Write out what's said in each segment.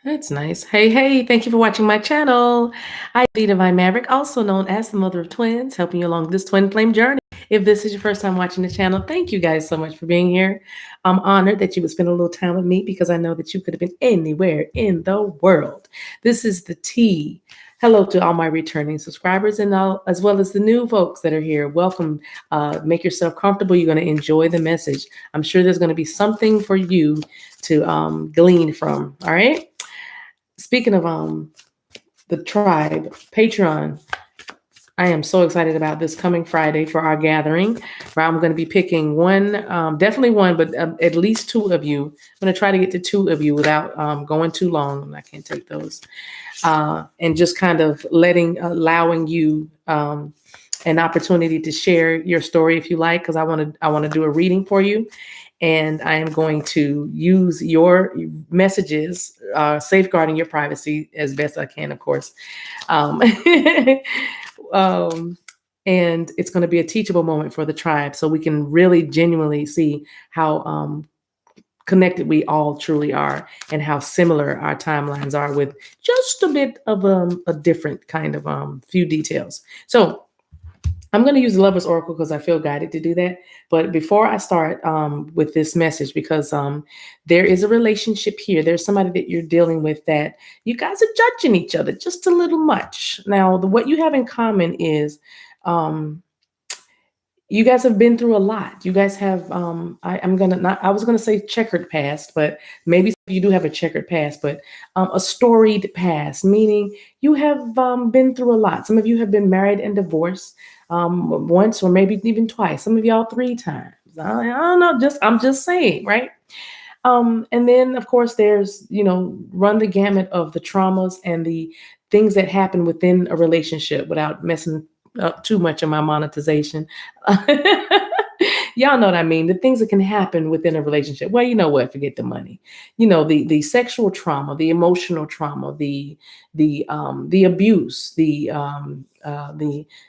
That's nice. Hey, thank you for watching my channel. I'm TheDivineMaverick, also known as the mother of twins, helping you along this twin flame journey. If this is your first time watching the channel, thank you guys so much for being here. I'm honored that you would spend a little time with me because I know that you could have been anywhere in the world. This is the T. Hello to all my returning subscribers and all, as well as the new folks that are here. Welcome. Make yourself comfortable. You're going to enjoy the message. I'm sure there's going to be something for you to glean from. All right. Speaking of the tribe, Patreon, I am so excited about this coming Friday for our gathering, where I'm going to be picking one, definitely one, but at least two of you. I'm going to try to get to two of you without going too long. I can't take those. And just kind of allowing you an opportunity to share your story if you like, because I want to do a reading for you, and I am going to use your messages, safeguarding your privacy as best I can, of course. Um, um, and it's going to be a teachable moment for the tribe, so we can really genuinely see how connected we all truly are, and how similar our timelines are, with just a bit of a different kind of few details. So I'm going to use the Lover's Oracle because I feel guided to do that. But before I start with this message, because there is a relationship here, there's somebody that you're dealing with that you guys are judging each other just a little much. Now, what you have in common is um, you guys have been through a lot. You guys have, I'm going to not, I was going to say checkered past, but maybe you do have a checkered past, but a storied past, meaning you have been through a lot. Some of you have been married and divorced once or maybe even twice. Some of y'all three times. I don't know. I'm just saying, right? And then, of course, there's, run the gamut of the traumas and the things that happen within a relationship without messing up too much of my monetization. Y'all know what I mean. The things that can happen within a relationship. Well, you know what? Forget the money. The sexual trauma, the emotional trauma, the abuse, the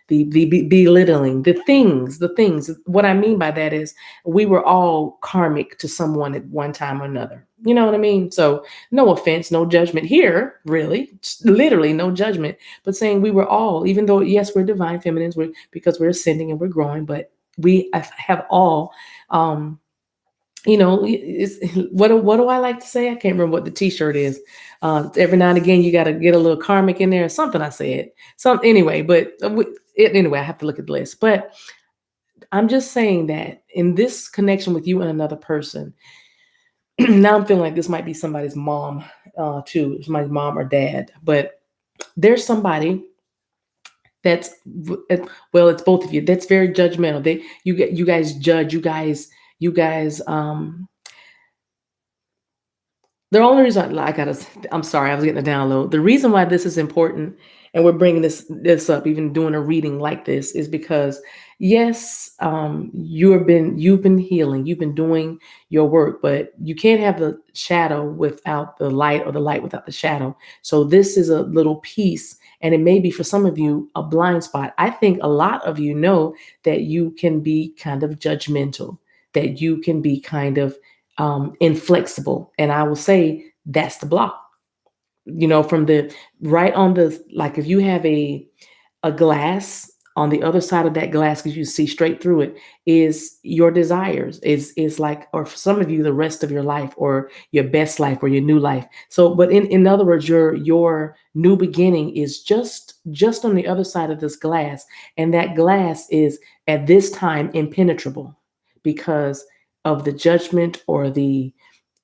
belittling, the things. What I mean by that is we were all karmic to someone at one time or another. You know what I mean? So no offense, no judgment here, really, literally no judgment, but saying we were all, even though yes, we're divine feminines, because we're ascending and we're growing, but we have all, um, it's, what do I like to say? I can't remember what the T-shirt is. Every now and again, you got to get a little karmic in there. Something I said. Some anyway, but anyway, I have to look at the list. But I'm just saying that in this connection with you and another person, now I'm feeling like this might be somebody's mom, too, somebody's mom or dad. But there's somebody that's well, it's both of you. That's very judgmental. You guys judge. You guys. The only reason I gotta, I'm sorry, I was getting a download. The reason why this is important, and we're bringing this up, even doing a reading like this, is because yes, you've been healing, you've been doing your work, but you can't have the shadow without the light, or the light without the shadow. So this is a little piece, and it may be for some of you a blind spot. I think a lot of you know that you can be kind of judgmental, that you can be kind of inflexible. And I will say that's the block. From the right on the, like, if you have a glass, on the other side of that glass, because you see straight through it, is your desires, is like, or for some of you, the rest of your life, or your best life, or your new life. So, but in other words, your new beginning is just on the other side of this glass, and that glass is at this time impenetrable because of the judgment, or the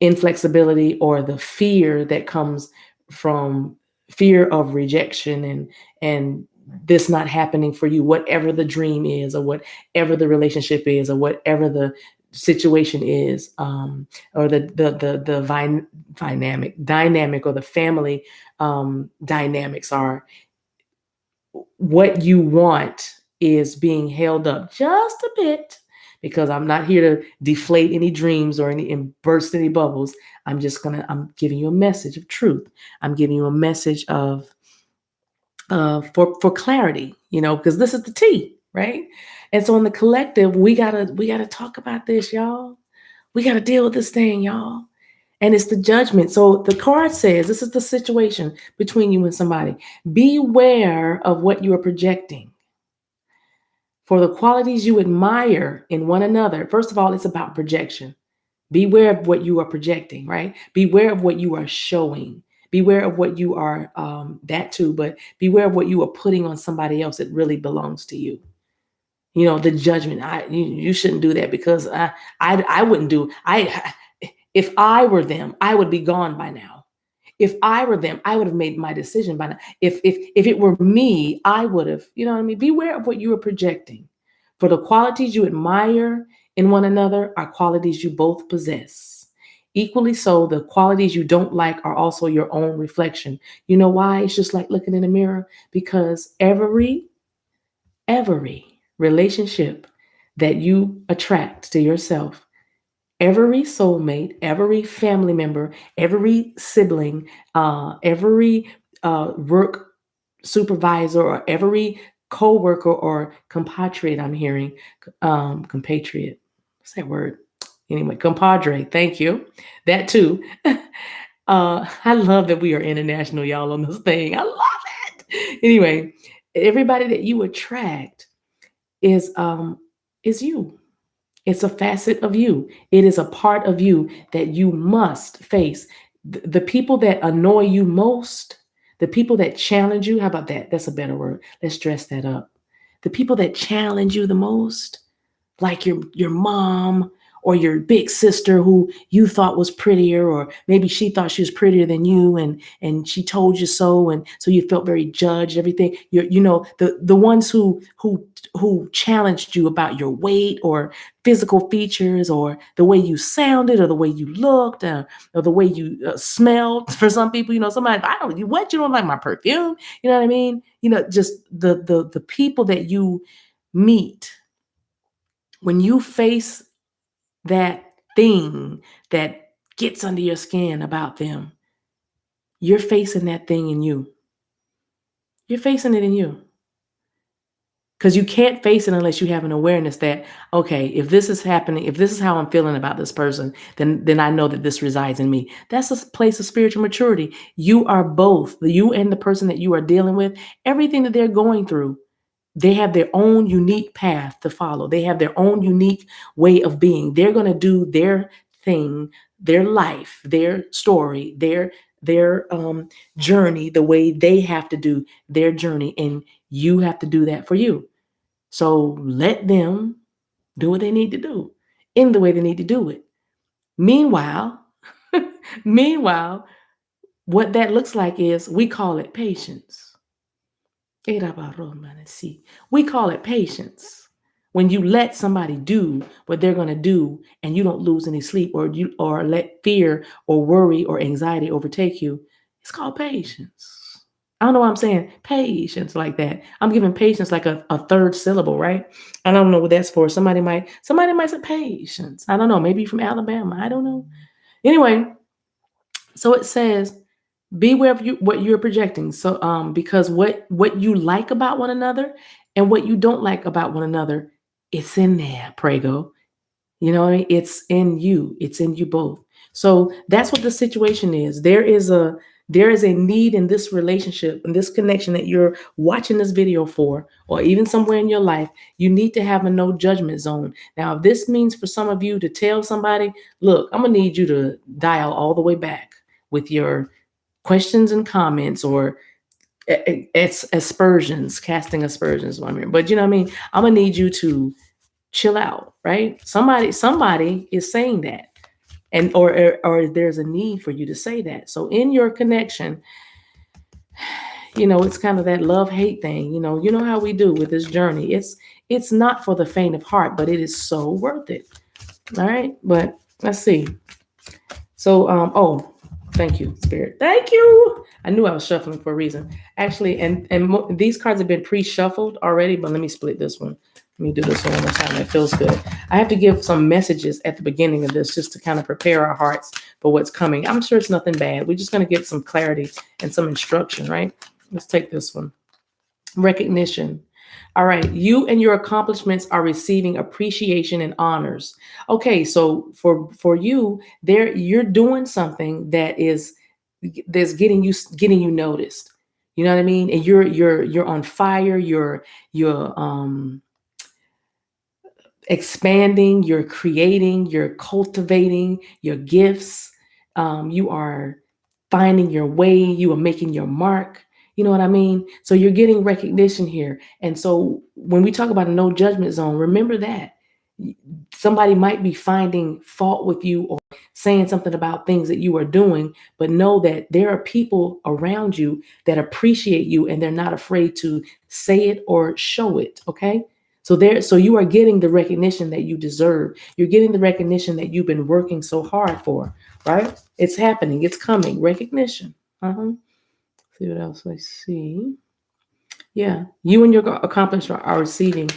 inflexibility, or the fear that comes from fear of rejection, and this not happening for you, whatever the dream is, or whatever the relationship is, or whatever the situation is, or the dynamic, or the family dynamics are. What you want is being held up just a bit, because I'm not here to deflate any dreams, or any and burst any bubbles. I'm giving you a message of truth. I'm giving you a message of for clarity, because this is the T, right? And so in the collective, we gotta talk about this, y'all. We gotta deal with this thing, y'all. And it's the judgment. So the card says this is the situation between you and somebody. Beware of what you are projecting. For the qualities you admire in one another, first of all, it's about projection. Beware of what you are projecting, right? Beware of what you are showing. Beware of what you are, that too, but beware of what you are putting on somebody else that really belongs to you. You know, the judgment. You shouldn't do that because I wouldn't do. If I were them, I would be gone by now. If I were them, I would have made my decision by now. If it were me, I would have, you know what I mean? Beware of what you are projecting. For the qualities you admire in one another are qualities you both possess. Equally so, the qualities you don't like are also your own reflection. You know why? It's just like looking in a mirror because every relationship that you attract to yourself, every soulmate, every family member, every sibling, every work supervisor, or every co-worker or compatriot, I'm hearing, compatriot, what's that word? Anyway, compadre, thank you. That too. I love that we are international, y'all, on this thing. I love it. Anyway, everybody that you attract is you. It's a facet of you. It is a part of you that you must face. The people that annoy you most, the people that challenge you, how about that? That's a better word. Let's dress that up. The people that challenge you the most, like your mom or your big sister who you thought was prettier, or maybe she thought she was prettier than you, and she told you so, and so you felt very judged. Everything you know, the ones who challenged you about your weight or physical features or the way you sounded or the way you looked, or the way you smelled. For some people, you know, somebody, I don't, what, you don't like my perfume, you know what I mean? You know, just the people that you meet when you face that thing that gets under your skin about them, you're facing that thing in you. You're facing it in you. Because you can't face it unless you have an awareness that, okay, if this is happening, if this is how I'm feeling about this person, then I know that this resides in me. That's a place of spiritual maturity. You are both, you and the person that you are dealing with, everything that they're going through, they have their own unique path to follow. They have their own unique way of being. They're going to do their thing, their life, their story, their journey the way they have to do their journey, and you have to do that for you. So let them do what they need to do in the way they need to do it. Meanwhile, meanwhile, what that looks like is we call it patience. We call it patience. When you let somebody do what they're going to do and you don't lose any sleep, or let fear or worry or anxiety overtake you, it's called patience. I don't know why I'm saying patience like that. I'm giving patience like a third syllable, right? I don't know what that's for. Somebody might say patience. I don't know. Maybe from Alabama. I don't know. Anyway, so it says beware of what you're projecting. So because what you like about one another and what you don't like about one another, it's in there, Prego. You know what I mean? It's in you. It's in you both. So that's what the situation is. There is a need in this relationship, in this connection that you're watching this video for, or even somewhere in your life. You need to have a no judgment zone. Now, if this means for some of you to tell somebody, look, I'm gonna need you to dial all the way back with your questions and comments, or it's aspersions, casting aspersions. But you know what I mean? I'm gonna need you to chill out, right? Somebody is saying that, and or there's a need for you to say that. So in your connection, you know, it's kind of that love hate thing. You know how we do with this journey. It's not for the faint of heart, but it is so worth it. All right, but let's see. So thank you, Spirit. Thank you. I knew I was shuffling for a reason, actually, and these cards have been pre-shuffled already. But let me split this one. Let me do this one more time. It feels good. I have to give some messages at the beginning of this just to kind of prepare our hearts for what's coming. I'm sure it's nothing bad. We're just going to get some clarity and some instruction, right? Let's take this one. Recognition. All right, you and your accomplishments are receiving appreciation and honors. Okay, so for you, there you're doing something that's getting you noticed. You know what I mean? And you're on fire. You're expanding. You're creating. You're cultivating your gifts. You are finding your way. You are making your mark. You know what I mean? So you're getting recognition here. And so when we talk about a no judgment zone, remember that somebody might be finding fault with you or saying something about things that you are doing, but know that there are people around you that appreciate you and they're not afraid to say it or show it. Okay. So you are getting the recognition that you deserve. You're getting the recognition that you've been working so hard for, right? It's happening. It's coming. Recognition. Uh-huh. See what else I see. Yeah. You and your accomplishment are receiving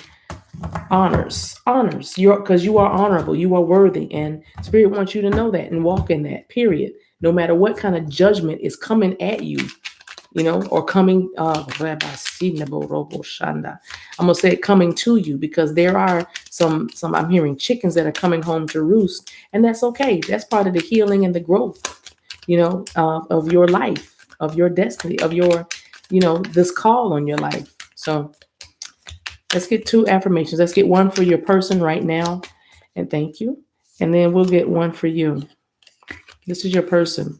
honors. You're because you are honorable, you are worthy, and spirit wants you to know that and walk in that, period. No matter what kind of judgment is coming at you, or coming I'm gonna say it coming to you, because there are some I'm hearing chickens that are coming home to roost, and that's okay. That's part of the healing and the growth, of your life, of your destiny, of your, this call on your life. So let's get two affirmations. Let's get one for your person right now, and thank you. And then we'll get one for you. This is your person.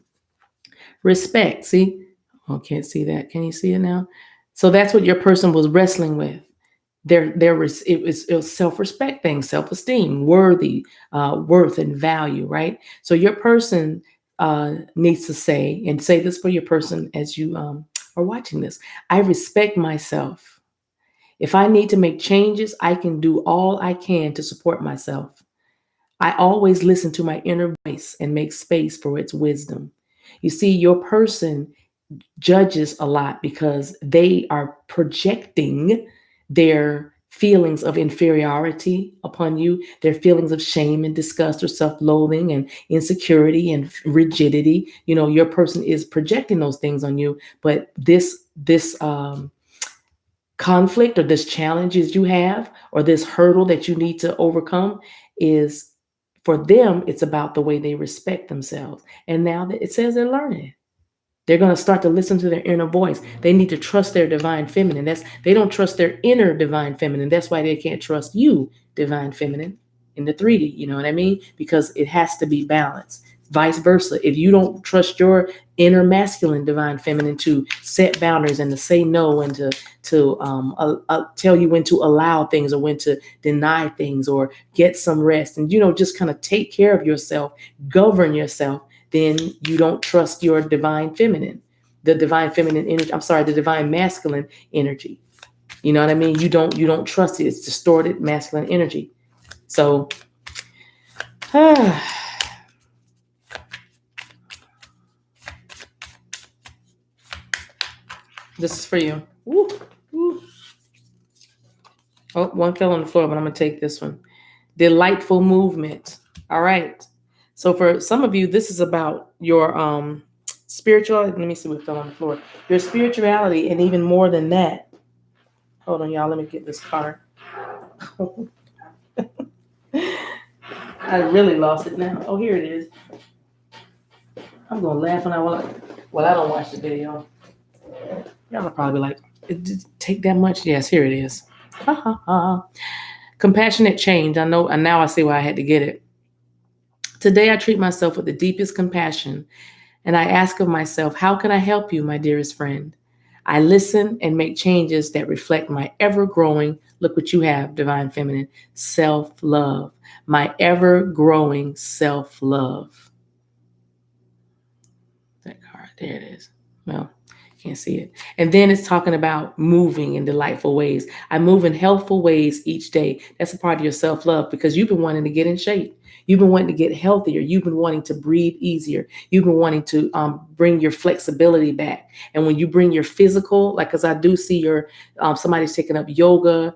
Respect. See? Oh, can't see that. Can you see it now? So that's what your person was wrestling with. It was self-respect thing, self-esteem, worthy, worth, and value, right? So your person needs to say this for your person as you are watching this. I respect myself. If I need to make changes, I can do all I can to support myself. I always listen to my inner voice and make space for its wisdom. You see, your person judges a lot because they are projecting their feelings of inferiority upon you, their feelings of shame and disgust or self-loathing and insecurity and rigidity. Your person is projecting those things on you, but this conflict or this challenges you have or this hurdle that you need to overcome is, for them, it's about the way they respect themselves. And now that it says they're learning, they're going to start to listen to their inner voice. They need to trust their divine feminine. They don't trust their inner divine feminine. That's why they can't trust you, divine feminine, in the 3D. You know what I mean? Because it has to be balanced. Vice versa. If you don't trust your inner masculine divine feminine to set boundaries and to say no and to tell you when to allow things or when to deny things or get some rest and just kind of take care of yourself, govern yourself, then you don't trust your divine feminine, the divine feminine energy. I'm sorry, the divine masculine energy. You know what I mean? You don't trust it. It's distorted masculine energy. So this is for you. Woo, woo. Oh, one fell on the floor, but I'm gonna take this one. Delightful movement. All right. So for some of you, this is about your spirituality. Let me see what fell on the floor. Your spirituality, and even more than that. Hold on, y'all. Let me get this card. I really lost it now. Oh, here it is. I'm gonna laugh when I don't watch the video. Y'all are probably like, it did take that much? Yes, here it is. Ha ha ha. Compassionate change. I know, and now I see why I had to get it. Today I treat myself with the deepest compassion, and I ask of myself, how can I help you, my dearest friend? I listen and make changes that reflect my ever growing, look what you have, divine feminine, self love. My ever growing self love. That card, there it is. Well, can't see it. And then it's talking about moving in delightful ways. I move in healthful ways each day. That's a part of your self love because you've been wanting to get in shape. You've been wanting to get healthier. You've been wanting to breathe easier. You've been wanting to bring your flexibility back. And when you bring your physical, like, because I do see your somebody's taking up yoga,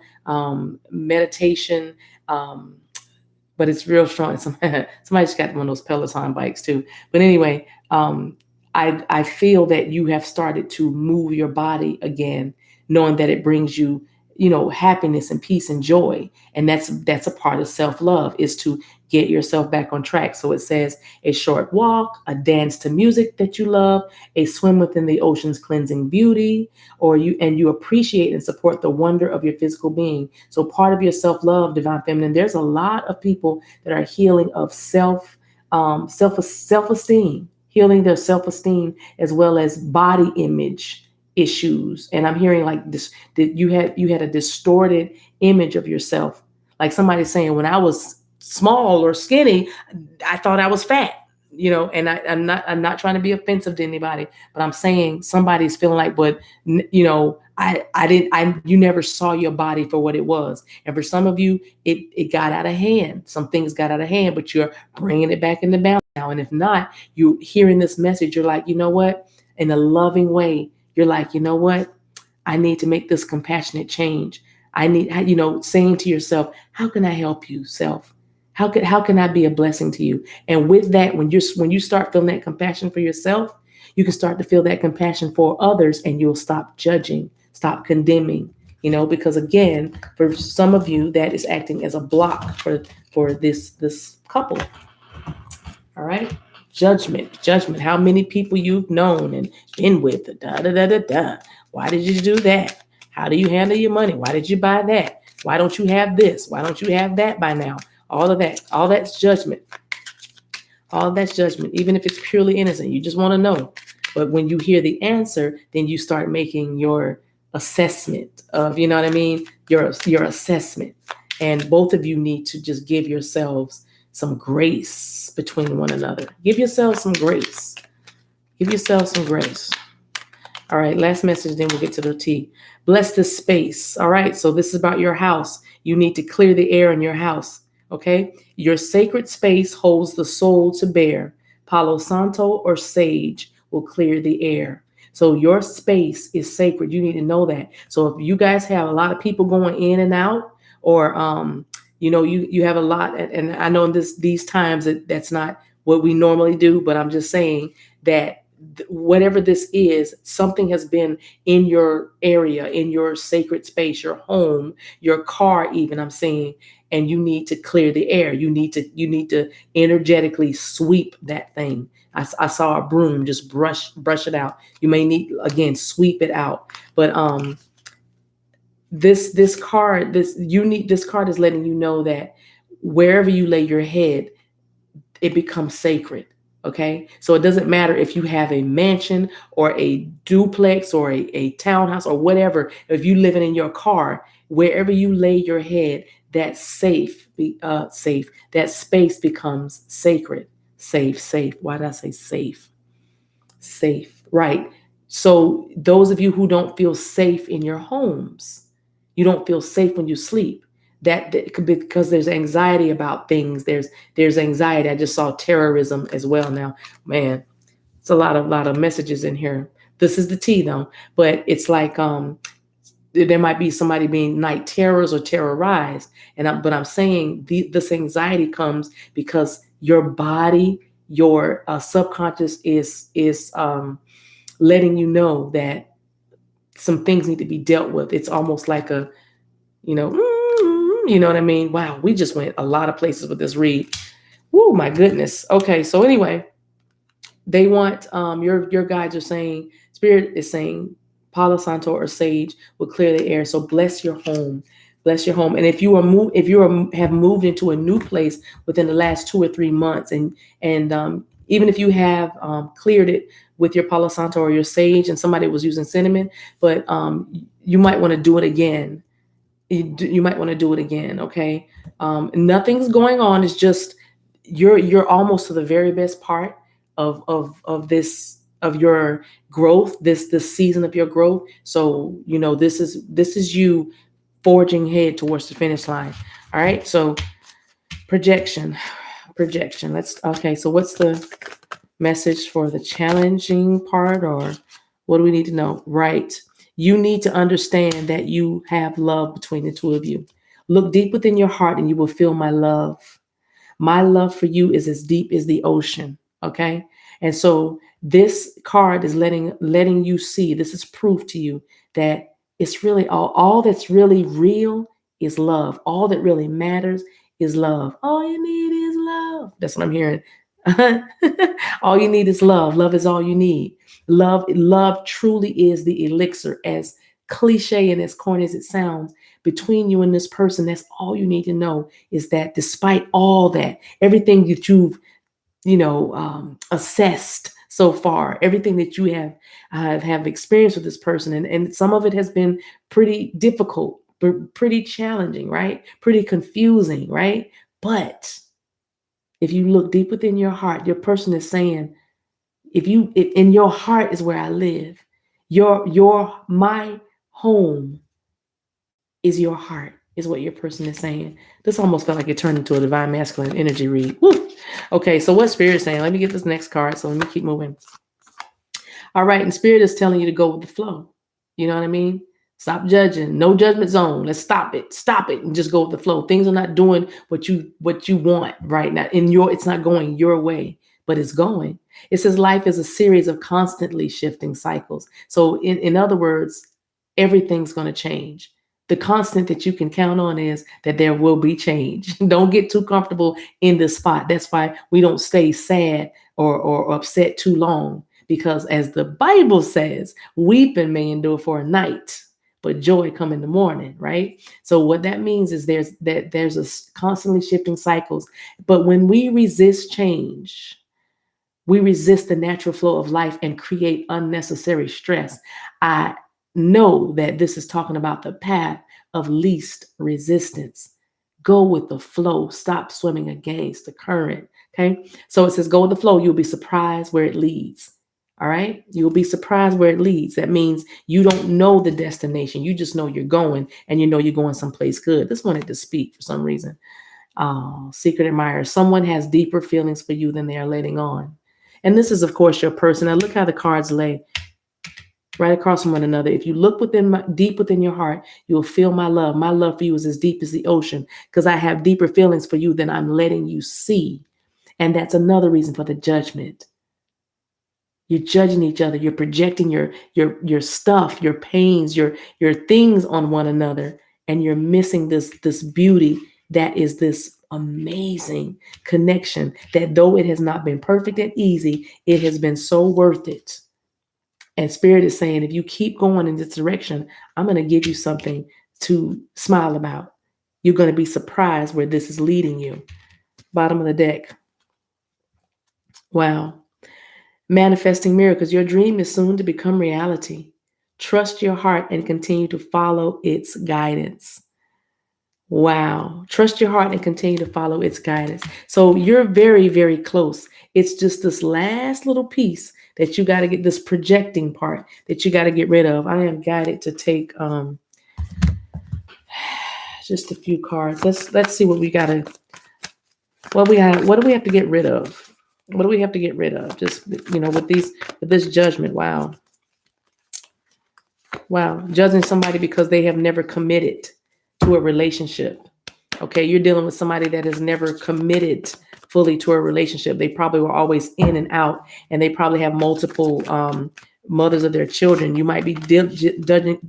meditation, but it's real strong. Somebody's got one of those Peloton bikes too. But anyway, I feel that you have started to move your body again, knowing that it brings you happiness and peace and joy. And that's a part of self-love, is to get yourself back on track. So it says a short walk, a dance to music that you love, a swim within the ocean's cleansing beauty, or you appreciate and support the wonder of your physical being. So part of your self-love, divine feminine, there's a lot of people that are healing of self-esteem, healing their self-esteem, as well as body image issues. And I'm hearing like this, that you had a distorted image of yourself. Like somebody saying, when I was small or skinny, I thought I was fat. And I'm not trying to be offensive to anybody, but I'm saying somebody's feeling like, but I didn't, you never saw your body for what it was. And for some of you, it got out of hand. Some things got out of hand, but you're bringing it back into balance now. And if not, you hearing this message, you're like, you know what? In a loving way, you're like, you know what? I need to make this compassionate change. I need, saying to yourself, how can I help you, self? How can I be a blessing to you? And with that, when you start feeling that compassion for yourself, you can start to feel that compassion for others, and you'll stop judging, stop condemning. Because again, for some of you, that is acting as a block for this couple. All right. Judgment. How many people you've known and been with. Da da da da da. Why did you do that? How do you handle your money? Why did you buy that? Why don't you have this? Why don't you have that by now? All of that. All that's judgment. All that's judgment. Even if it's purely innocent, you just want to know. But when you hear the answer, then you start making your assessment of, you know what I mean? Your assessment. And both of you need to just give yourselves some grace between one another. Give yourself some grace. Give yourself some grace. All right, last message, then we'll get to the T. Bless this space. All right, so this is about your house. You need to clear the air in your house. Okay, your sacred space holds the soul to bear. Palo Santo or sage will clear the air. So your space is sacred. You need to know that. So if you guys have a lot of people going in and out, or you have a lot, and I know in these times that's not what we normally do, but I'm just saying that whatever this is, something has been in your area, in your sacred space, your home, your car, even, I'm saying, and you need to clear the air. You need to energetically sweep that thing. I saw a broom, just brush it out. You may need, again, sweep it out. But this card is letting you know that wherever you lay your head, it becomes sacred. Okay, so it doesn't matter if you have a mansion or a duplex or a townhouse or whatever. If you living in your car, wherever you lay your head, that safe. That space becomes sacred. Safe. Why did I say safe? Safe, right? So those of you who don't feel safe in your homes, you don't feel safe when you sleep. That could be because there's anxiety about things. There's anxiety. I just saw terrorism as well. Now, man, it's a lot of messages in here. This is the T though, but it's like there might be somebody being night terrors or terrorized, but I'm saying this anxiety comes because your body, your subconscious is letting you know that some things need to be dealt with. It's almost like a, you know what I mean? Wow, we just went a lot of places with this read. Oh my goodness. Okay, so anyway, they want your guides are saying, spirit is saying, Palo Santo or sage will clear the air. So bless your home. Bless your home. And if you have moved into a new place within the last 2 or 3 months, and even if you have cleared it with your Palo Santo or your sage, and somebody was using cinnamon, but you might want to do it again. You might want to do it again. Okay. Nothing's going on. It's just you're almost to the very best part of this, of your growth, this season of your growth. So this is you forging ahead towards the finish line. All right. So projection. Okay. So what's the message for the challenging part, or what do we need to know? Right. You need to understand that you have love between the two of you. Look deep within your heart and you will feel my love. My love for you is as deep as the ocean. Okay. And so this card is letting you see, this is proof to you that It's really all that's really real is love. All that really matters is love. All you need is love. That's what I'm hearing. All you need is love. Love is all you need. Love truly is the elixir, as cliche and as corny as it sounds. Between you and this person, that's all you need to know, is that despite all that, everything that you've assessed so far, everything that you have experienced with this person, and some of it has been pretty difficult, pretty challenging, right? Pretty confusing, right? But if you look deep within your heart, your person is saying, if in your heart is where I live, my home is your heart, is what your person is saying. This almost felt like it turned into a divine masculine energy read. Woo! Okay, so what Spirit is saying? Let me get this next card. So let me keep moving. All right, and Spirit is telling you to go with the flow. You know what I mean? Stop judging. No judgment zone. Let's stop it. Stop it and just go with the flow. Things are not doing what you want right now. It's not going your way, but it's going. It says life is a series of constantly shifting cycles. So in other words, everything's going to change. The constant that you can count on is that there will be change. Don't get too comfortable in the spot. That's why we don't stay sad or upset too long, because as the Bible says, weeping may endure for a night, but joy come in the morning, right? So what that means is there's a constantly shifting cycles. But when we resist change, we resist the natural flow of life and create unnecessary stress. I know that this is talking about the path of least resistance. Go with the flow. Stop swimming against the current. Okay. So it says, go with the flow. You'll be surprised where it leads. All right. You'll be surprised where it leads. That means you don't know the destination. You just know you're going, and you know you're going someplace good. This wanted to speak for some reason. Secret admirer. Someone has deeper feelings for you than they are letting on. And this is, of course, your person. Now look how the cards lay right across from one another. If you look deep within your heart, you'll feel my love. My love for you is as deep as the ocean, because I have deeper feelings for you than I'm letting you see. And that's another reason for the judgment. You're judging each other. You're projecting your stuff, your pains, your things on one another, and you're missing this beauty that is this amazing connection, that though it has not been perfect and easy, it has been so worth it. And Spirit is saying, if you keep going in this direction, I'm going to give you something to smile about. You're going to be surprised where this is leading you. Bottom of the deck. Wow. Manifesting miracles. Your dream is soon to become reality. Trust your heart and continue to follow its guidance. Wow. Trust your heart and continue to follow its guidance. So you're very, very close. It's just this last little piece that you got to get, this projecting part that you got to get rid of. I am guided to take just a few cards. Let's see what we got to, what do we have to get rid of? What do we have to get rid of? Just, with this judgment. Wow. Judging somebody because they have never committed to a relationship. Okay. You're dealing with somebody that has never committed fully to a relationship. They probably were always in and out, and they probably have multiple mothers of their children. You might be judging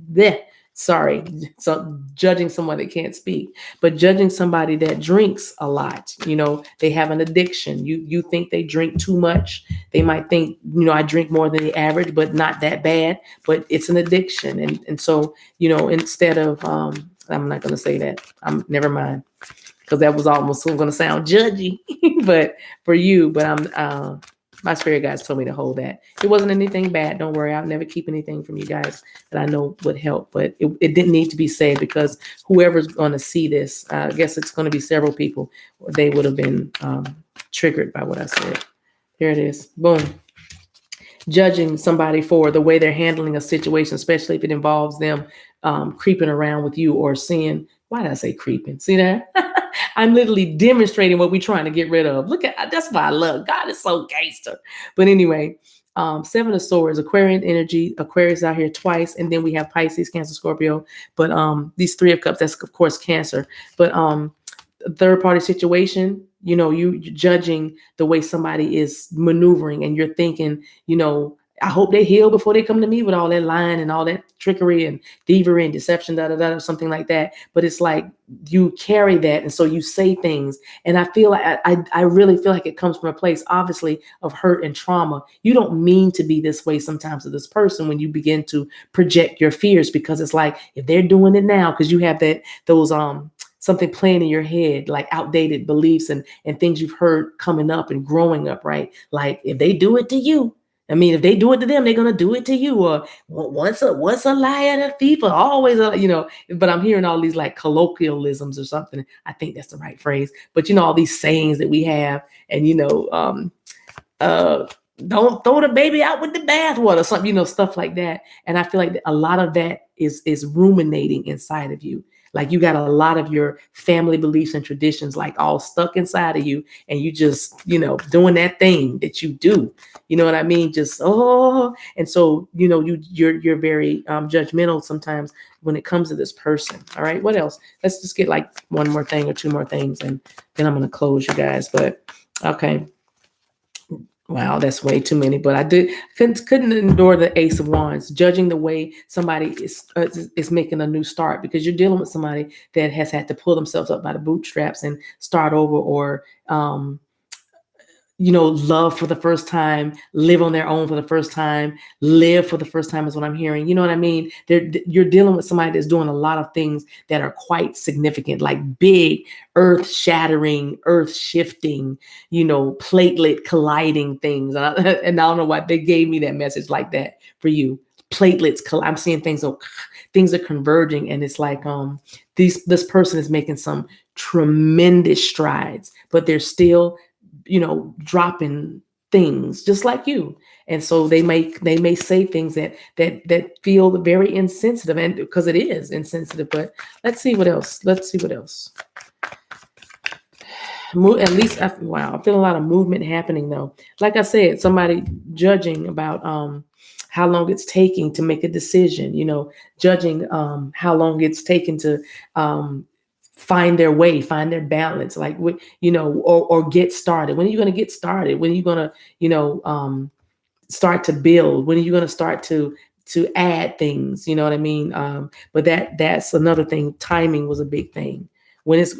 someone that can't speak, but judging somebody that drinks a lot. They have an addiction. You think they drink too much. They might think, I drink more than the average, but not that bad, but it's an addiction. And so, instead of, I'm not going to say that. Never mind, because that was almost going to sound judgy, but for you, but my spirit guides told me to hold that. It wasn't anything bad. Don't worry. I'll never keep anything from you guys that I know would help, but it didn't need to be said, because whoever's going to see this, I guess it's going to be several people, they would have been triggered by what I said. Here it is. Boom. Judging somebody for the way they're handling a situation, especially if it involves them creeping around with you, or seeing, why did I say creeping? See that? I'm literally demonstrating what we're trying to get rid of. Look at, that's why I love God. Is so gangster. But anyway, Seven of Swords, Aquarian energy. Aquarius out here twice, and then we have Pisces, Cancer, Scorpio. But these Three of Cups, that's of course Cancer. But third party situation, you're judging the way somebody is maneuvering, and you're thinking, I hope they heal before they come to me with all that lying and all that trickery and thievery and deception, da da da, or something like that. But it's like you carry that, and so you say things. And I feel like I really feel like it comes from a place, obviously, of hurt and trauma. You don't mean to be this way sometimes to this person when you begin to project your fears, because it's like if they're doing it now, because you have those something playing in your head, like outdated beliefs and things you've heard coming up and growing up, right? Like if they do it to you, I mean, if they do it to them, they're gonna do it to you. Or once a liar, a thief, or always a, But I'm hearing all these like colloquialisms or something. I think that's the right phrase. But all these sayings that we have, and uh, don't throw the baby out with the bathwater, something, stuff like that. And I feel like a lot of that is ruminating inside of you. Like you got a lot of your family beliefs and traditions like all stuck inside of you, and you just, doing that thing that you do. You know what I mean? Just and so you're very judgmental sometimes when it comes to this person. All right, what else? Let's just get like one more thing or two more things, and then I'm gonna close, you guys. But okay. Wow, that's way too many. But I couldn't endure the Ace of Wands, judging the way somebody is making a new start, because you're dealing with somebody that has had to pull themselves up by the bootstraps and start over, or love for the first time, live on their own for the first time, live for the first time is what I'm hearing. You know what I mean? You're dealing with somebody that's doing a lot of things that are quite significant, like big, earth shattering, earth shifting, platelet colliding things. And I don't know why they gave me that message like that for you. Platelets, I'm seeing things, things are converging, and it's like this person is making some tremendous strides, but they're still dropping things just like you. And so they may say things that feel very insensitive, and because it is insensitive. But let's see what else. At least wow, I feel a lot of movement happening though. Like I said, somebody judging about how long it's taking to make a decision, judging how long it's taken to find their way, find their balance, like or get started. When are you going to get started? When are you going to start to build? When are you going to start to add things? You know what I mean? But that's another thing. Timing was a big thing. When it's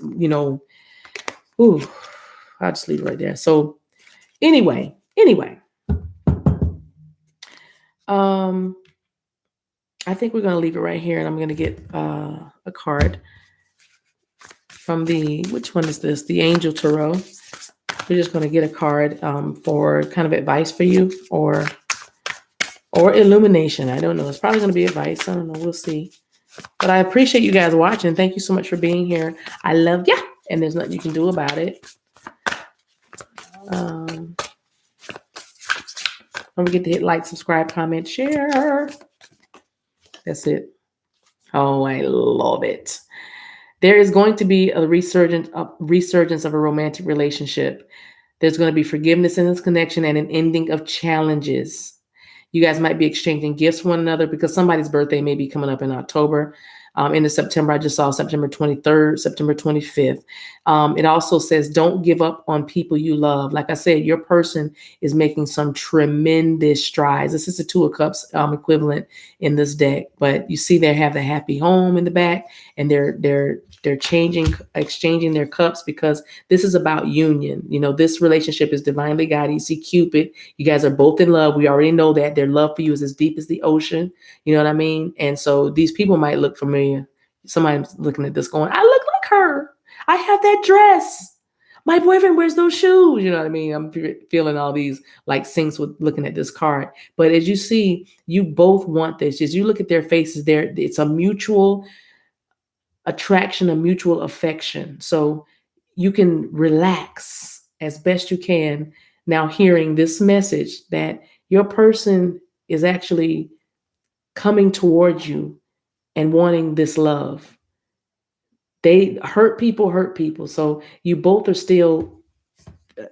ooh, I'll just leave it right there. So anyway, I think we're going to leave it right here, and I'm going to get a card from which one is this? The Angel Tarot. We're just going to get a card for kind of advice for you, or illumination. I don't know. It's probably going to be advice. I don't know. We'll see. But I appreciate you guys watching. Thank you so much for being here. I love ya, and there's nothing you can do about it. Don't forget to hit like, subscribe, comment, share. That's it. Oh, I love it. There is going to be a resurgence of a romantic relationship. There's going to be forgiveness in this connection and an ending of challenges. You guys might be exchanging gifts for one another, because somebody's birthday may be coming up in October. Into September, I just saw September 23rd, September 25th. It also says, don't give up on people you love. Like I said, your person is making some tremendous strides. This is the Two of Cups equivalent in this deck, but you see they have the happy home in the back, and they're exchanging their cups, because this is about union. This relationship is divinely guided. You see Cupid. You guys are both in love. We already know that their love for you is as deep as the ocean. You know what I mean? And so these people might look familiar. Somebody's looking at this going, I look like her. I have that dress. My boyfriend wears those shoes. You know what I mean? I'm feeling all these like things with looking at this card. But as you see, you both want this. As you look at their faces, it's a mutual attraction, a mutual affection. So you can relax as best you can now, hearing this message that your person is actually coming towards you and wanting this love. They hurt people. So you both are still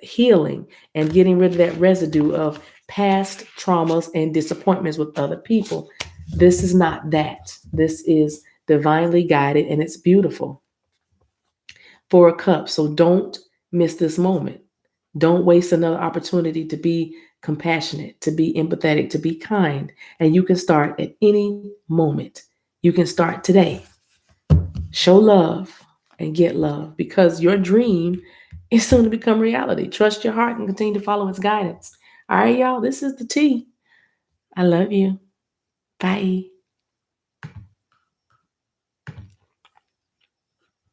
healing and getting rid of that residue of past traumas and disappointments with other people. This is not that. This is divinely guided, and it's beautiful. Four of Cups. So don't miss this moment. Don't waste another opportunity to be compassionate, to be empathetic, to be kind. And you can start at any moment. You can start today. Show love and get love because your dream is soon to become reality. Trust your heart and continue to follow its guidance. All right, y'all, this is the T. I love you. Bye.